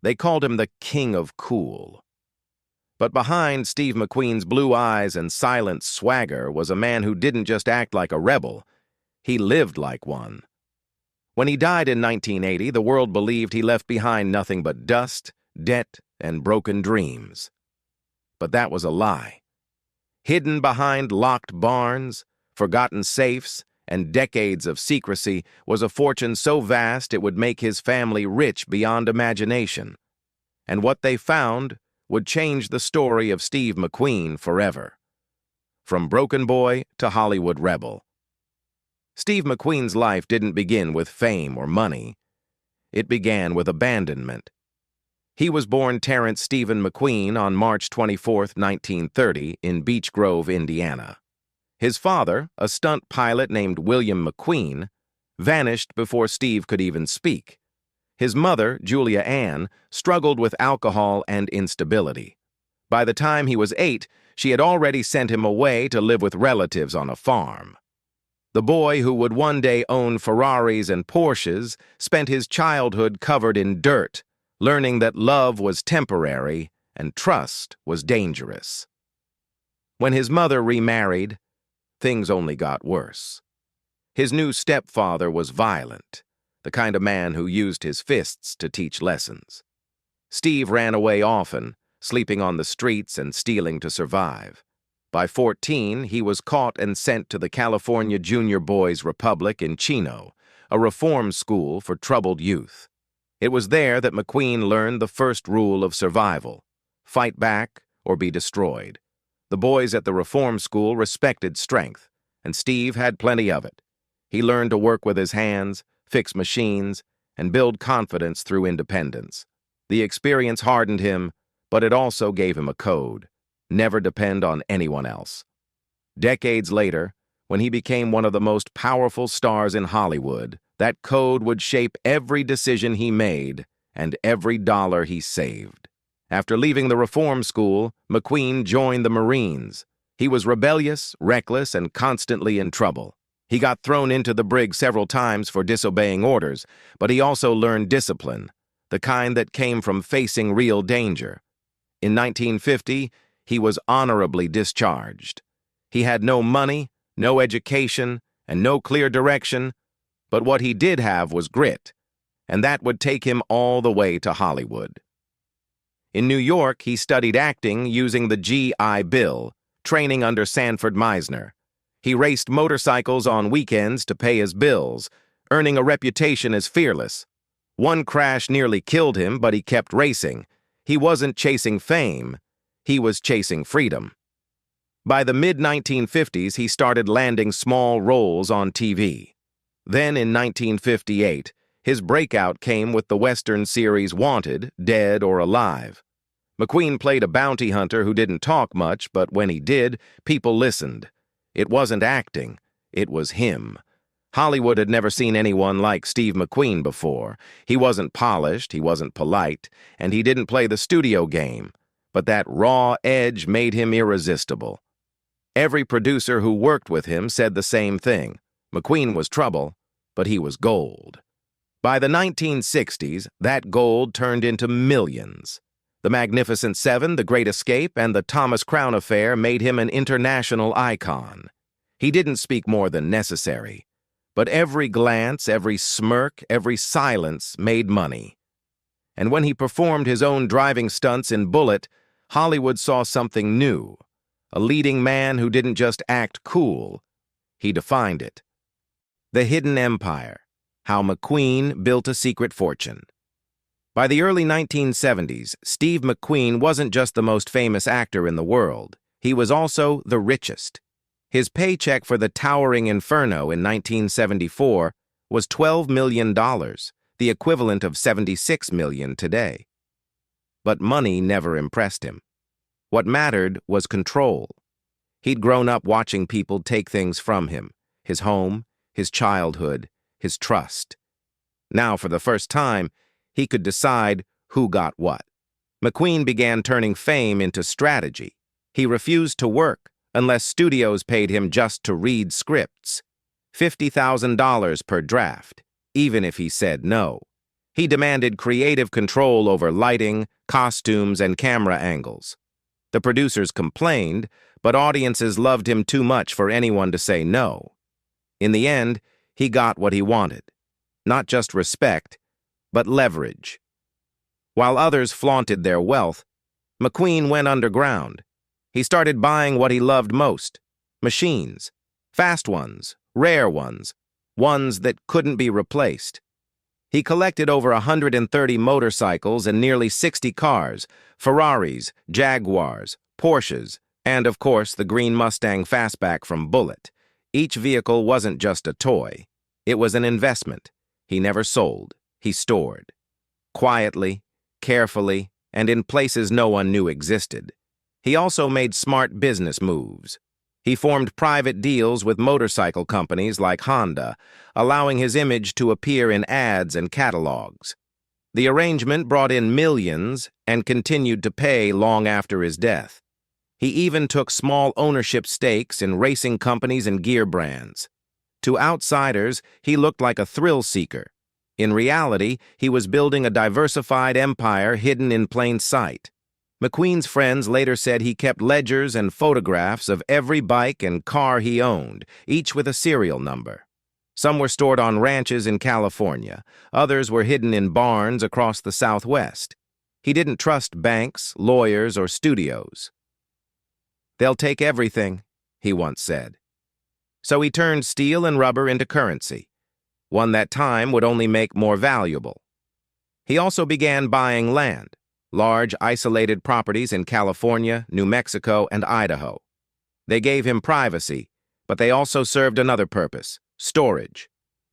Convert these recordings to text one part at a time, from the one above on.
They called him the King of Cool. But behind Steve McQueen's blue eyes and silent swagger was a man who didn't just act like a rebel, he lived like one. When he died in 1980, the world believed he left behind nothing but dust, debt, and broken dreams. But that was a lie. Hidden behind locked barns, forgotten safes, and decades of secrecy was a fortune so vast it would make his family rich beyond imagination. And what they found would change the story of Steve McQueen forever. From broken boy to Hollywood rebel. Steve McQueen's life didn't begin with fame or money. It began with abandonment. He was born Terrence Stephen McQueen on March 24, 1930, in Beech Grove, Indiana. His father, a stunt pilot named William McQueen, vanished before Steve could even speak. His mother, Julia Ann, struggled with alcohol and instability. By the time he was 8, she had already sent him away to live with relatives on a farm. The boy who would one day own Ferraris and Porsches spent his childhood covered in dirt, learning that love was temporary and trust was dangerous. When his mother remarried, things only got worse. His new stepfather was violent, the kind of man who used his fists to teach lessons. Steve ran away often, sleeping on the streets and stealing to survive. By 14, he was caught and sent to the California Junior Boys Republic in Chino, a reform school for troubled youth. It was there that McQueen learned the first rule of survival: fight back or be destroyed. The boys at the reform school respected strength, and Steve had plenty of it. He learned to work with his hands, fix machines, and build confidence through independence. The experience hardened him, but it also gave him a code: never depend on anyone else. Decades later, when he became one of the most powerful stars in Hollywood, that code would shape every decision he made and every dollar he saved. After leaving the reform school, McQueen joined the Marines. He was rebellious, reckless, and constantly in trouble. He got thrown into the brig several times for disobeying orders, but he also learned discipline, the kind that came from facing real danger. In 1950, he was honorably discharged. He had no money, no education, and no clear direction, but what he did have was grit, and that would take him all the way to Hollywood. In New York, he studied acting using the GI Bill, training under Sanford Meisner. He raced motorcycles on weekends to pay his bills, earning a reputation as fearless. One crash nearly killed him, but he kept racing. He wasn't chasing fame. He was chasing freedom. By the mid-1950s, he started landing small roles on TV. Then, in 1958, his breakout came with the Western series Wanted, Dead or Alive. McQueen played a bounty hunter who didn't talk much, but when he did, people listened. It wasn't acting, it was him. Hollywood had never seen anyone like Steve McQueen before. He wasn't polished, he wasn't polite, and he didn't play the studio game. But that raw edge made him irresistible. Every producer who worked with him said the same thing. McQueen was trouble, but he was gold. By the 1960s, that gold turned into millions. The Magnificent Seven, The Great Escape, and the Thomas Crown Affair made him an international icon. He didn't speak more than necessary, but every glance, every smirk, every silence made money. And when he performed his own driving stunts in Bullitt, Hollywood saw something new, a leading man who didn't just act cool, he defined it. The Hidden Empire, How McQueen Built a Secret Fortune. By the early 1970s, Steve McQueen wasn't just the most famous actor in the world, he was also the richest. His paycheck for the towering Inferno in 1974 was $12 million, the equivalent of $76 million today. But money never impressed him. What mattered was control. He'd grown up watching people take things from him: his home, his childhood, his trust. Now, for the first time, he could decide who got what. McQueen began turning fame into strategy. He refused to work unless studios paid him just to read scripts. $50,000 per draft, even if he said no. He demanded creative control over lighting, costumes, and camera angles. The producers complained, but audiences loved him too much for anyone to say no. In the end, he got what he wanted. Not just respect, but leverage. While others flaunted their wealth, McQueen went underground. He started buying what he loved most: machines, fast ones, rare ones, ones that couldn't be replaced. He collected over 130 motorcycles and nearly 60 cars, Ferraris, Jaguars, Porsches, and of course the green Mustang Fastback from Bullitt. Each vehicle wasn't just a toy. It was an investment. He never sold. He stored. Quietly, carefully, and in places no one knew existed. He also made smart business moves. He formed private deals with motorcycle companies like Honda, allowing his image to appear in ads and catalogs. The arrangement brought in millions and continued to pay long after his death. He even took small ownership stakes in racing companies and gear brands. To outsiders, he looked like a thrill seeker. In reality, he was building a diversified empire hidden in plain sight. McQueen's friends later said he kept ledgers and photographs of every bike and car he owned, each with a serial number. Some were stored on ranches in California. Others were hidden in barns across the Southwest. He didn't trust banks, lawyers, or studios. "They'll take everything," he once said. So he turned steel and rubber into currency, one that time would only make more valuable. He also began buying land, large isolated properties in California, New Mexico, and Idaho. They gave him privacy, but they also served another purpose: storage.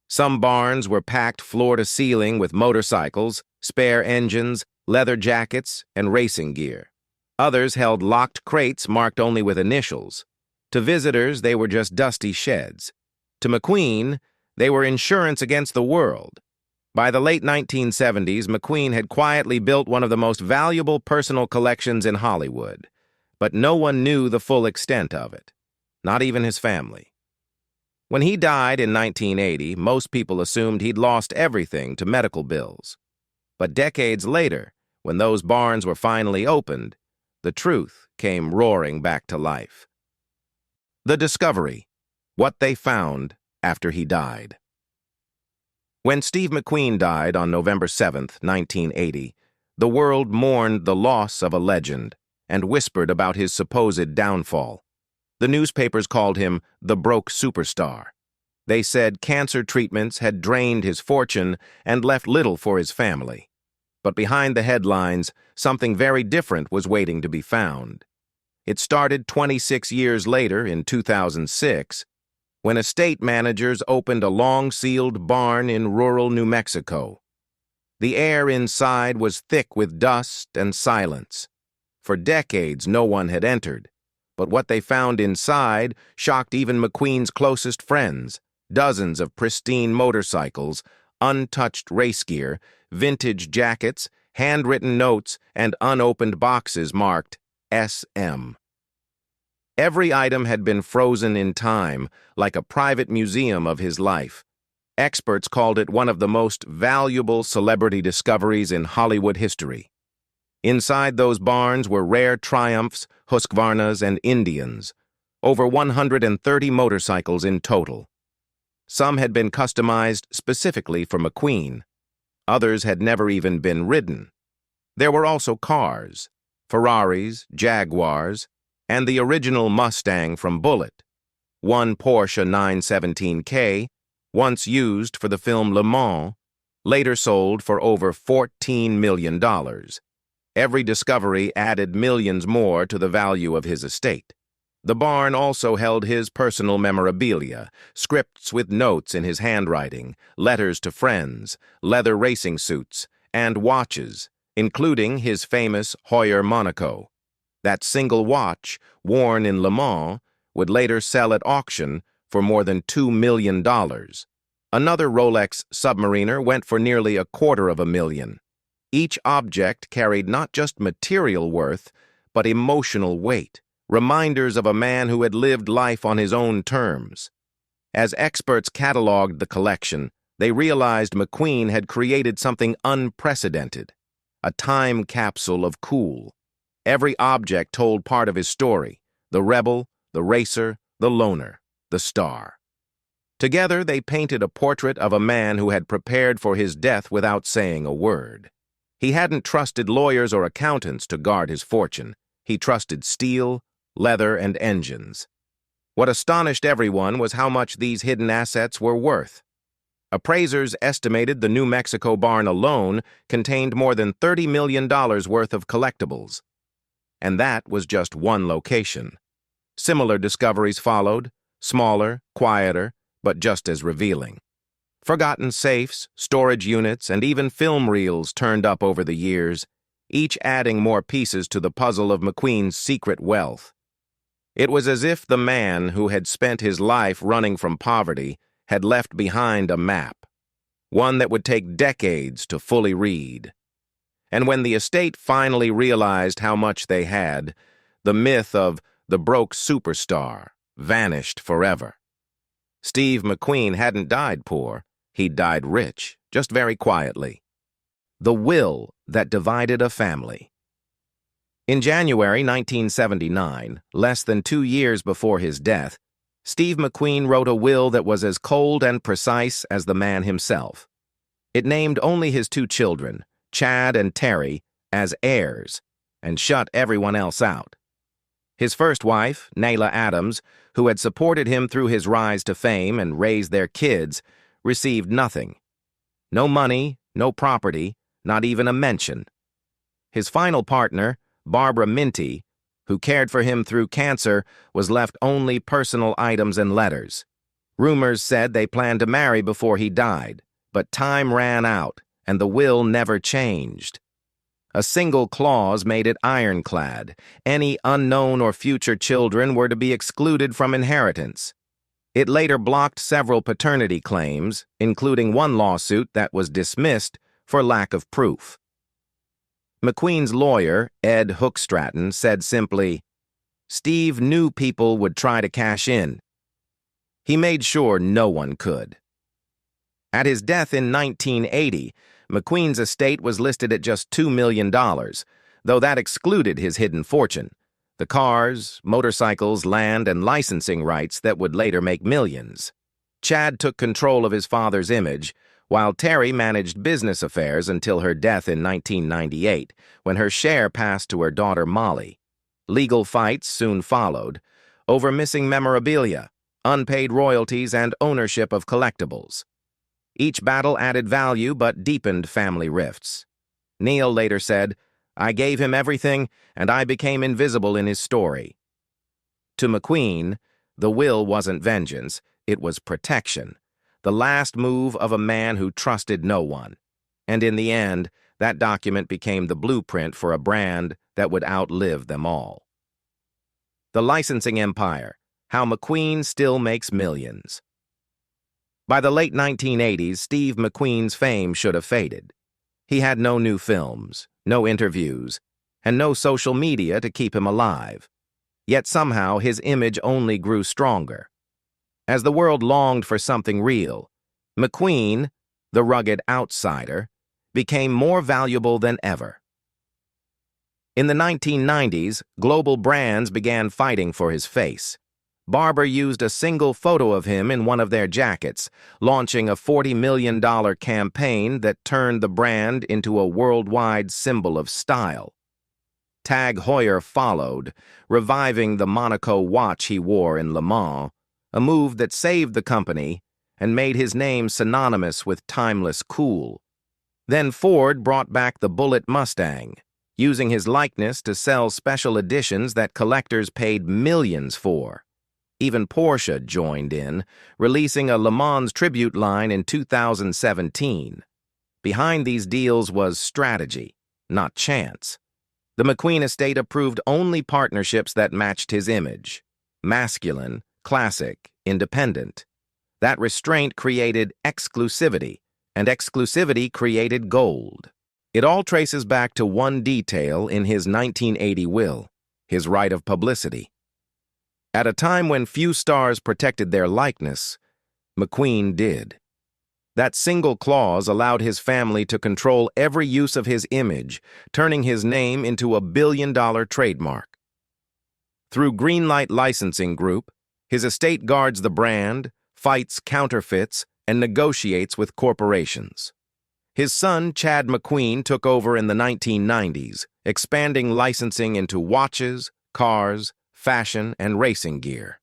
Some barns were packed floor to ceiling with motorcycles, spare engines, leather jackets, and racing gear. Others held locked crates marked only with initials. To visitors, they were just dusty sheds. To McQueen, they were insurance against the world. By the late 1970s, McQueen had quietly built one of the most valuable personal collections in Hollywood, but no one knew the full extent of it, not even his family. When he died in 1980, most people assumed he'd lost everything to medical bills. But decades later, when those barns were finally opened, the truth came roaring back to life. The discovery: what they found after he died. When Steve McQueen died on November 7, 1980, the world mourned the loss of a legend and whispered about his supposed downfall. The newspapers called him the broke superstar. They said cancer treatments had drained his fortune and left little for his family. But behind the headlines, something very different was waiting to be found. It started 26 years later, in 2006, when estate managers opened a long-sealed barn in rural New Mexico. The air inside was thick with dust and silence. For decades, no one had entered, but what they found inside shocked even McQueen's closest friends: dozens of pristine motorcycles, untouched race gear, vintage jackets, handwritten notes, and unopened boxes marked SM. Every item had been frozen in time, like a private museum of his life. Experts called it one of the most valuable celebrity discoveries in Hollywood history. Inside those barns were rare Triumphs, Husqvarnas, and Indians, over 130 motorcycles in total. Some had been customized specifically for McQueen. Others had never even been ridden. There were also cars: Ferraris, Jaguars, and the original Mustang from Bullitt, one Porsche 917K, once used for the film Le Mans, later sold for over $14 million. Every discovery added millions more to the value of his estate. The barn also held his personal memorabilia: scripts with notes in his handwriting, letters to friends, leather racing suits, and watches, including his famous Heuer Monaco. That single watch, worn in Le Mans, would later sell at auction for more than $2 million. Another Rolex Submariner went for nearly $250,000. Each object carried not just material worth, but emotional weight, reminders of a man who had lived life on his own terms. As experts cataloged the collection, they realized McQueen had created something unprecedented, a time capsule of cool. Every object told part of his story: the rebel, the racer, the loner, the star. Together, they painted a portrait of a man who had prepared for his death without saying a word. He hadn't trusted lawyers or accountants to guard his fortune. He trusted steel, leather, and engines. What astonished everyone was how much these hidden assets were worth. Appraisers estimated the New Mexico barn alone contained more than $30 million worth of collectibles. And that was just one location. Similar discoveries followed, smaller, quieter, but just as revealing. Forgotten safes, storage units, and even film reels turned up over the years, each adding more pieces to the puzzle of McQueen's secret wealth. It was as if the man who had spent his life running from poverty had left behind a map, one that would take decades to fully read. And when the estate finally realized how much they had, the myth of the broke superstar vanished forever. Steve McQueen hadn't died poor. He'd died rich, just very quietly. The will that divided a family. In January 1979, less than 2 years before his death, Steve McQueen wrote a will that was as cold and precise as the man himself. It named only his 2 children, Chad and Terry, as heirs, and shut everyone else out. His first wife, Nayla Adams, who had supported him through his rise to fame and raised their kids, received nothing. No money, no property, not even a mention. His final partner, Barbara Minty, who cared for him through cancer, was left only personal items and letters. Rumors said they planned to marry before he died, but time ran out, and the will never changed. A single clause made it ironclad. Any unknown or future children were to be excluded from inheritance. It later blocked several paternity claims, including one lawsuit that was dismissed for lack of proof. McQueen's lawyer, Ed Hookstratton, said simply, "Steve knew people would try to cash in. He made sure no one could." At his death in 1980, McQueen's estate was listed at just $2 million, though that excluded his hidden fortune: the cars, motorcycles, land, and licensing rights that would later make millions. Chad took control of his father's image, while Terry managed business affairs until her death in 1998, when her share passed to her daughter Molly. Legal fights soon followed, over missing memorabilia, unpaid royalties, and ownership of collectibles. Each battle added value but deepened family rifts. Neil later said, "I gave him everything, and I became invisible in his story." To McQueen, the will wasn't vengeance, it was protection, the last move of a man who trusted no one. And in the end, that document became the blueprint for a brand that would outlive them all. The licensing empire: how McQueen still makes millions. By the late 1980s, Steve McQueen's fame should have faded. He had no new films, no interviews, and no social media to keep him alive. Yet somehow his image only grew stronger. As the world longed for something real, McQueen, the rugged outsider, became more valuable than ever. In the 1990s, global brands began fighting for his face. Barber used a single photo of him in one of their jackets, launching a $40 million campaign that turned the brand into a worldwide symbol of style. Tag Heuer followed, reviving the Monaco watch he wore in Le Mans, a move that saved the company and made his name synonymous with timeless cool. Then Ford brought back the Bullitt Mustang, using his likeness to sell special editions that collectors paid millions for. Even Porsche joined in, releasing a Le Mans tribute line in 2017. Behind these deals was strategy, not chance. The McQueen estate approved only partnerships that matched his image: masculine, classic, independent. That restraint created exclusivity, and exclusivity created gold. It all traces back to one detail in his 1980 will: his right of publicity. At a time when few stars protected their likeness, McQueen did. That single clause allowed his family to control every use of his image, turning his name into a billion-dollar trademark. Through Greenlight Licensing Group, his estate guards the brand, fights counterfeits, and negotiates with corporations. His son, Chad McQueen, took over in the 1990s, expanding licensing into watches, cars, fashion, and racing gear.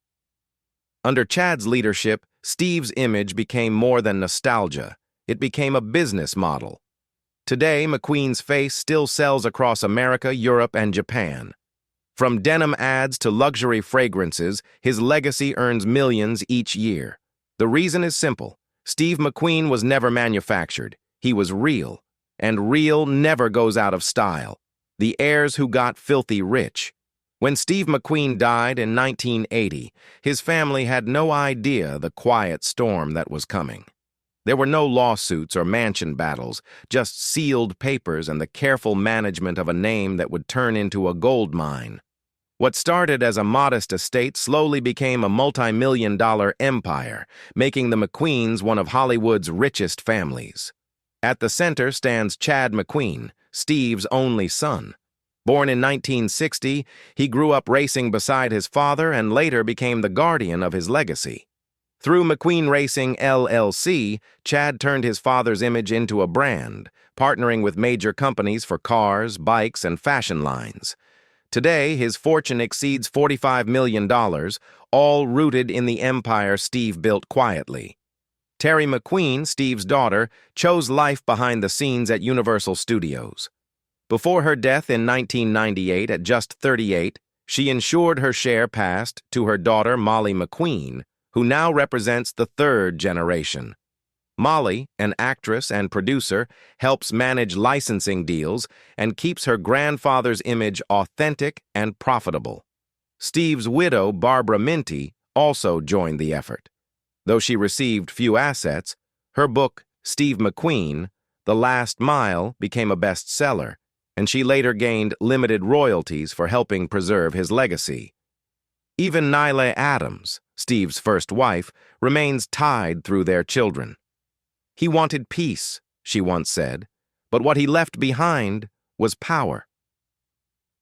Under Chad's leadership, Steve's image became more than nostalgia. It became a business model. Today, McQueen's face still sells across America, Europe, and Japan. From denim ads to luxury fragrances, his legacy earns millions each year. The reason is simple. Steve McQueen was never manufactured. He was real. And real never goes out of style. The heirs who got filthy rich. When Steve McQueen died in 1980, his family had no idea the quiet storm that was coming. There were no lawsuits or mansion battles, just sealed papers and the careful management of a name that would turn into a gold mine. What started as a modest estate slowly became a multi-million-dollar empire, making the McQueens one of Hollywood's richest families. At the center stands Chad McQueen, Steve's only son. Born in 1960, he grew up racing beside his father and later became the guardian of his legacy. Through McQueen Racing LLC, Chad turned his father's image into a brand, partnering with major companies for cars, bikes, and fashion lines. Today, his fortune exceeds $45 million, all rooted in the empire Steve built quietly. Terry McQueen, Steve's daughter, chose life behind the scenes at Universal Studios. Before her death in 1998 at just 38, she ensured her share passed to her daughter Molly McQueen, who now represents the third generation. Molly, an actress and producer, helps manage licensing deals and keeps her grandfather's image authentic and profitable. Steve's widow, Barbara Minty, also joined the effort. Though she received few assets, her book, Steve McQueen, The Last Mile, became a bestseller, and she later gained limited royalties for helping preserve his legacy. Even Nyla Adams, Steve's first wife, remains tied through their children. He wanted peace, she once said, but what he left behind was power.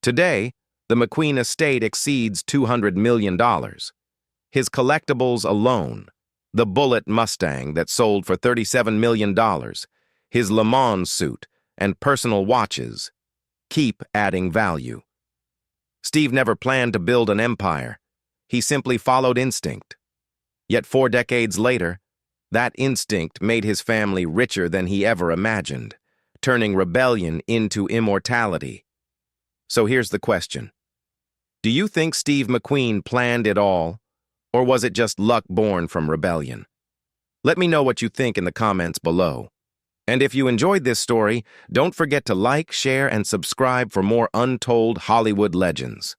Today, the McQueen estate exceeds $200 million. His collectibles alone, the Bullitt Mustang that sold for $37 million, his Le Mans suit, and personal watches, keep adding value. Steve never planned to build an empire. He simply followed instinct. Yet 4 decades later, that instinct made his family richer than he ever imagined, turning rebellion into immortality. So here's the question. Do you think Steve McQueen planned it all, or was it just luck born from rebellion? Let me know what you think in the comments below. And if you enjoyed this story, don't forget to like, share, and subscribe for more untold Hollywood legends.